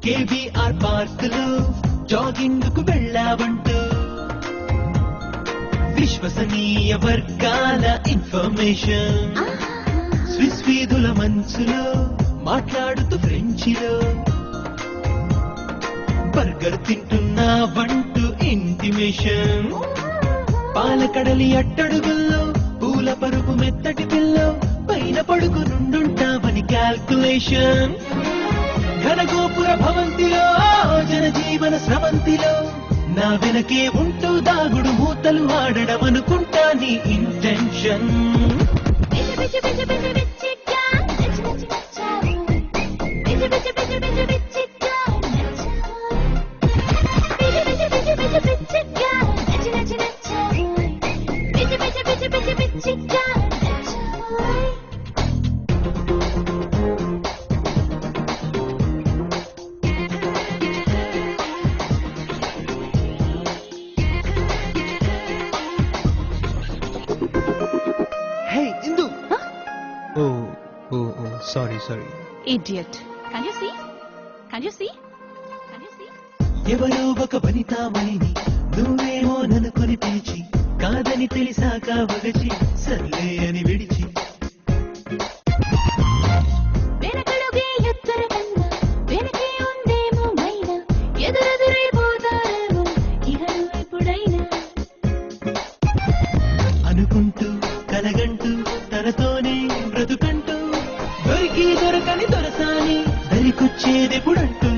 KBR పార్కులో jogging కు వెళ్ళావంటూ విశ్వసనీయ వర్గాల ఇన్ఫర్మేషన్ స్విస్ వీధుల మనసులో మాట్లాడుతూ ఫ్రెంచిలో బర్గర్ తింటున్నావంటూ ఇంటిమేషన్ పాలకడలి అట్టడుగుల్లో పూల పరుపు మెత్తటి పిల్లో పైన పడుకునుండుంటావని క్యాల్కులేషన్ ఘనగోపుర భవంతిలో జనజీవన స్రవంతిలో నా వెనకే ఉంటూ దాగుడు మూతలు ఆడడం అనుకుంటా నీ intention Sorry. Idiot. Can you see? Can you see? Can you see? ఎవరో ఒక వనితామణిని నువ్వేమో ననుకొని పిలిచి కాదని తెలిసాక వగచి సర్లే అని విడిచి వెనకడుగే ఎత్తర కన్నా వెనకే ఉందేమో మైనా ఎదురెదురైపోతారేమో ఇహను ఎప్పుడైనా అనుకుంటూ కలగంటూ తనతోనే బ్రతుకంటూ దొరికి దొరకని దొరసాని దరికొచ్చేదెప్పుడంటూ